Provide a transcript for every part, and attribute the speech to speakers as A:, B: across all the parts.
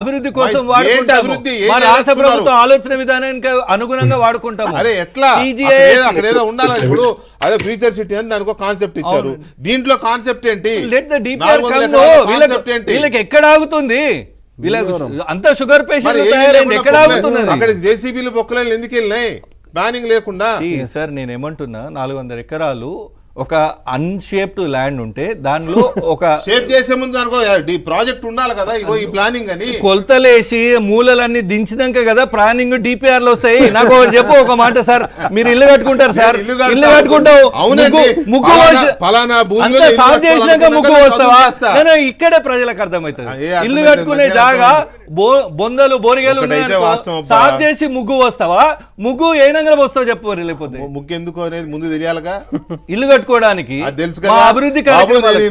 A: అభివృద్ధి కోసం వాడుకుంటాము, మా రాష్ట్ర ప్రభుత్వం ఆలోచన విధానానికి అనుగుణంగా వాడుకుంటాము.
B: అరే ఎట్లా అక్కడ ఏదో ఉండాలి. ఇప్పుడు అదే ఫ్యూచర్ సిటీ అని దానికి కాన్సెప్ట్ ఇచ్చారు. దీంట్లో కాన్సెప్ట్ ఏంటి?
A: వీళ్ళకి ఎక్కడ ఆగుతుంది? అంత షుగర్ పేషెంట్ ఎక్కడ ఆగుతుంది?
B: అక్కడ జేసీబీలు బొక్కలు ఎందుకు వెళ్ళినాయి ప్లానింగ్ లేకుండా?
A: సార్ నేనేమంటున్నా, 400 ఎకరాలు ఒక అన్షేప్డ్ ల్యాండ్ ఉంటే దానిలో ఒక
B: షేప్ చేసే ముందు అనుకో ప్రాజెక్ట్ ఉండాలి కదా. ఇగో ఈ ప్లానింగ్ అని
A: కొలతలేసి మూలలన్నీ దించినాక కదా ప్లానింగ్ డిపిఆర్ లో వస్తాయి. నాకు చెప్పు ఒక మాట సార్, మీరు ఇల్లు కట్టుకుంటారు సార్, ఇల్లు కట్టుకుంటావు, ముగ్గు సాగు చేసినాక ముగ్గు వస్తావా? ఇక్కడే ప్రజలకు అర్థమవుతుంది. ఇల్లు కట్టుకునే జాగా బొందలు బోరిగలు సాగు చేసి ముగ్గు వస్తావా? ముగ్గు ఏ నంగా వస్తావు చెప్పు. లేకపోతే
B: ముగ్గు ఎందుకు అనేది ముందు తెలియాలిగా.
A: ఇల్లు కట్టుకోవడానికి
B: తెలుసు కదా.
A: అభివృద్ధి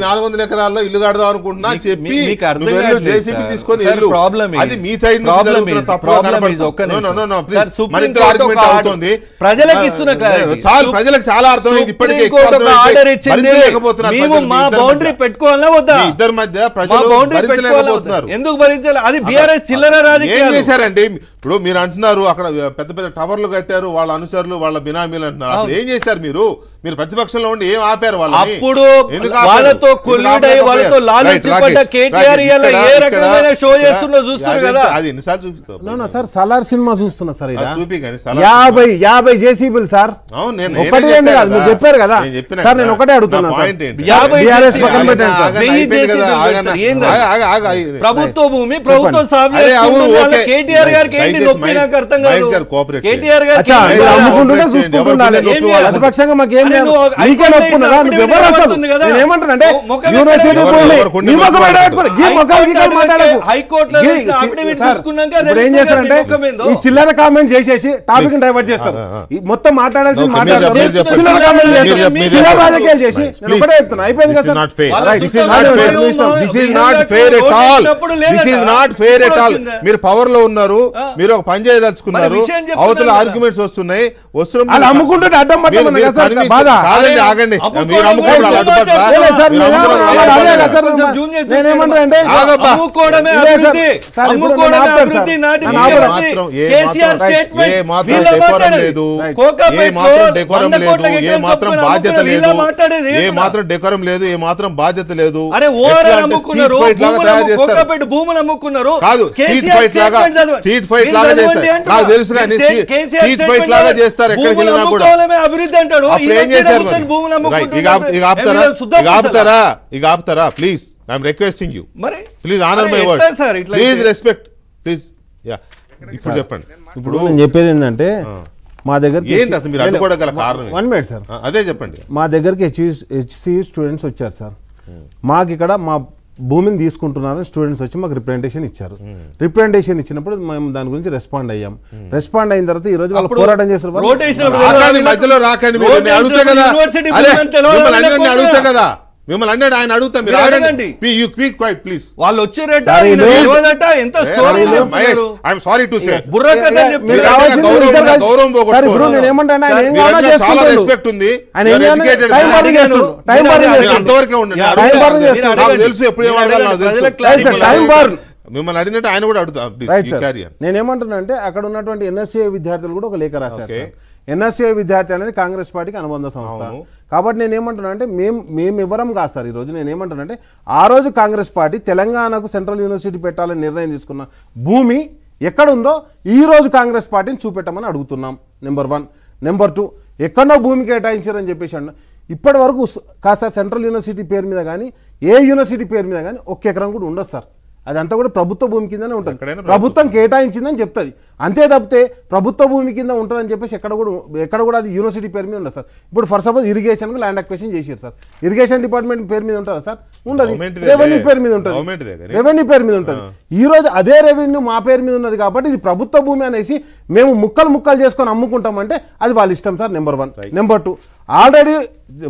B: 400 ఎకరాల్లో ఇల్లు కడదాం అనుకుంటున్నా చెప్పి జేసీబీ తీసుకొని ఇల్లు, అది మీ సైడ్ నుంచి జరుగుతున్న తప్పుగా అవుతుంది.
A: ప్రజలకు ఇస్తున్న
B: చాలు, ప్రజలకు చాలా అర్థమైంది ఇప్పటికే.
A: మా బౌండరీ పెట్టుకోవాలన్నా వద్దా?
B: ఇద్దరి మధ్య ప్రజలు భరించలేకపోతున్నారు.
A: ఎందుకు భరించాలి? అది బీఆర్ఎస్ చిల్లర రాజకీయం.
B: ఏం చేశారండి? ఇప్పుడు మీరు అంటున్నారు అక్కడ పెద్ద పెద్ద టవర్లు కట్టారు, వాళ్ళ అనుచరులు వాళ్ళ బినామీలు అంటున్నారు. అప్పుడు ఏం చేశారు? మీరు ప్రతిపక్షంలో ఉండి ఏం ఆపారు? వాళ్ళు
A: అప్పుడు వాళ్ళతో వాళ్ళతో లాలించబడ్డ కేటీఆర్ ఏ రకమైన షో చేస్తుందో చూస్తున్నారు కదా.
B: అది ఎన్నిసార్లు చూపిస్తావు
C: సార్? సలార్ సినిమా చూస్తున్నా సార్.
B: చూపి కానీ
C: 50 జేసీబీలు సార్. మీరు చెప్పారు కదా సార్, నేను ఒకటే అడుగుతున్నా.
A: ప్రభుత్వ భూమి ప్రభుత్వం కేటీఆర్ గారికి ఏంటి నొప్పి నాకు అర్థం కాదు. కేటీఆర్ గారు
C: ప్రతిపక్షంగా మాకేం ఏమంటానంటే ఏం చేస్తారంటే ఈ చిల్లర కామెంట్ చేసేసి టాపిక్ డైవర్ట్ చేస్తారు. మొత్తం మాట్లాడాల్సింది మాట్లాడతారు, చిల్లర కామెంట్ చేస్తారు, చిల్లర రాజకీయాలు చేసి ఒకటే చెప్తున్నా. అయిపోయింది కదా సార్.
B: మీరు పవర్ లో ఉన్నారు, మీరు ఒక పని చేయదలుచుకున్నారు, అవతల ఆర్గ్యుమెంట్స్ వస్తున్నాయి,
C: అమ్ముకుంటే అడ్డం
B: కాదండి, ఆగండి. మీరు బాధ్యత లేదు, ఏ మాత్రం డెకోరం లేదు, ఏ మాత్రం బాధ్యత లేదు. కాదు, స్ట్రీట్ ఫైట్ లాగా చేస్తారు. నాకు తెలుసు కానీ స్ట్రీట్ ఫైట్ లాగా చేస్తారు ఎక్కడికి వెళ్ళినా కూడా.
A: అభివృద్ధి అంటాడు.
B: ఏం చేశారు? ఆపుతారా please? I'm requesting you, please honour my word, please respect, please. ఇప్పుడు చెప్పండి.
C: ఇప్పుడు నేను చెప్పేది ఏంటంటే మా దగ్గరికి
B: ఏంటి అసలు మీరు అడ్డుకోవడం కారణం?
C: 1 మినిట్ సార్,
B: అదే చెప్పండి.
C: మా దగ్గరికి హెచ్సియు స్టూడెంట్స్ వచ్చారు సార్. మాకు ఇక్కడ మా భూమిని తీసుకుంటున్నారని స్టూడెంట్స్ వచ్చి మాకు రిప్రజెంటేషన్ ఇచ్చారు. రిప్రజెంటేషన్ ఇచ్చినప్పుడు మేము దాని గురించి రెస్పాండ్ అయ్యాం. రెస్పాండ్ అయిన తర్వాత ఈ రోజు వాళ్ళు పోరాటం చేస్తారు.
B: మధ్యలో రాకండి, అడుగుతా కదా మిమ్మల్ని అన్నాడు, ఆయన అడుగుతా మీరు ఆగండి. ప్లీజ్
A: వాళ్ళు వచ్చారట.
B: సారీ టు సే
C: గౌరవం
B: చాలా రెస్పెక్ట్ ఉంది. అంతవరకే ఉండండి. నాకు తెలుసు ఎప్పుడు ఏమడగాలి, నాకు తెలుసు. మిమ్మల్ని అడిగినట్టు ఆయన కూడా అడుగుతా.
C: నేనేమంటున్నా అంటే అక్కడ ఉన్నటువంటి ఎన్ఎస్ఏ విద్యార్థులు కూడా ఒక లేఖ రాశారు. ఎన్ఎస్ఏ విద్యార్థి అనేది కాంగ్రెస్ పార్టీకి అనుబంధ సంస్థ. కాబట్టి నేనేమంటున్నా అంటే మేము ఇవ్వరం కాదు సార్. ఈరోజు నేనేమంటున్నా అంటే ఆ రోజు కాంగ్రెస్ పార్టీ తెలంగాణకు సెంట్రల్ యూనివర్సిటీ పెట్టాలని నిర్ణయం తీసుకున్న భూమి ఎక్కడుందో ఈ రోజు కాంగ్రెస్ పార్టీని చూపెట్టమని అడుగుతున్నాం. నెంబర్ 1. నెంబర్ 2, ఎక్కడో భూమి కేటాయించారని చెప్పేసి అన్న ఇప్పటి వరకు కాదు సార్. సెంట్రల్ యూనివర్సిటీ పేరు మీద కానీ ఏ యూనివర్సిటీ పేరు మీద కానీ 1 ఎకరం కూడా ఉండదు సార్. అదంతా కూడా ప్రభుత్వ భూమి కిందనే ఉంటుంది. ప్రభుత్వం కేటాయించిందని చెప్తుంది అంతే తప్పితే ప్రభుత్వ భూమి కింద ఉంటుందని చెప్పేసి ఎక్కడ కూడా అది యూనివర్సిటీ పేరు మీద ఉండదు సార్. ఇప్పుడు ఫర్ సపోజ్ ఇరిగేషన్కి ల్యాండ్ అక్విజిషన్ చేశారు సార్. ఇరిగేషన్ డిపార్ట్మెంట్ పేరు మీద ఉంటుందా సార్? ఉండదు. రెవెన్యూ పేరు మీద ఉంటుంది. రెవెన్యూ పేరు మీద ఉంటుంది. ఈ రోజు అదే రెవెన్యూ మా పేరు మీద ఉన్నది కాబట్టి ఇది ప్రభుత్వ భూమి అనేసి మేము ముక్కలు చేసుకొని అమ్ముకుంటామంటే అది వాళ్ళ ఇష్టం sir. Number 1. Number 2, already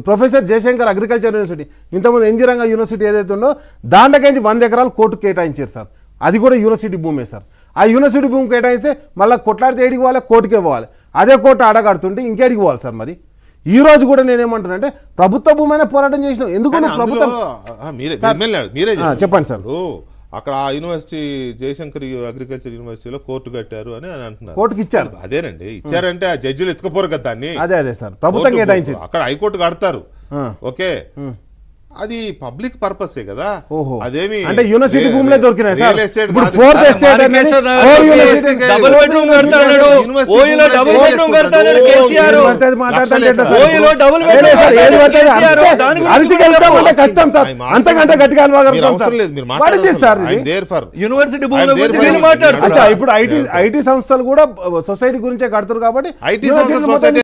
C: professor Jayashankar agriculture university, ఇంతకుముందు ఎన్జీ రంగా యూనివర్సిటీ ఏదైతే ఉందో దాంట్లోకించి 100 ఎకరాలు కోర్టు కేటాయించారు సార్. అది కూడా యూనివర్సిటీ భూమే సార్. ఆ యూనివర్సిటీ భూమి కేటాయిస్తే మళ్ళీ కొట్లాడితే ఏడికి పోవాలి? కోర్టుకే పోవాలి. అదే కోర్టు అడగడుతుంటే ఇంకేడికి పోవాలి సార్. మరి ఈ రోజు కూడా నేనేమంటున్నా అంటే ప్రభుత్వ భూమి అయినా పోరాటం చేసినాం. ఎందుకు ప్రభుత్వం?
B: చెప్పండి సార్. అక్కడ ఆ యూనివర్సిటీ జయశంకర్ అగ్రికల్చర్ యూనివర్సిటీలో కోర్టు కట్టారు అని అంటున్నారు.
C: కోర్టుకి ఇచ్చారు.
B: అదేనండి, ఇచ్చారంటే ఆ జడ్జిలు ఎత్తుకుపోరు కదా దాన్ని.
C: అదే సార్, ప్రభుత్వం కేటాయించింది.
B: అక్కడ హైకోర్టు కడతారు. ఓకే, అది పబ్లిక్ పర్పసే కదా. అదేమి
C: అంటే యూనివర్సిటీ భూములే దొరికినాయి సార్. ఇప్పుడు ఫోర్త్ ఎస్టేట్
A: డబుల్ బెడ్రూమ్ కడతాడు, ఓయూలో డబుల్ బెడ్రూమ్ కడతాడు కేసీఆర్. ఓయూలో డబుల్ బెడ్రూమ్
C: కష్టం సార్, అంతకంటే గట్టిగా
A: యూనివర్సిటీ భూములు మాట్లాడుతున్నారు.
C: ఇప్పుడు ఐటీ సంస్థలు కూడా సొసైటీ గురించే కడతారు కాబట్టి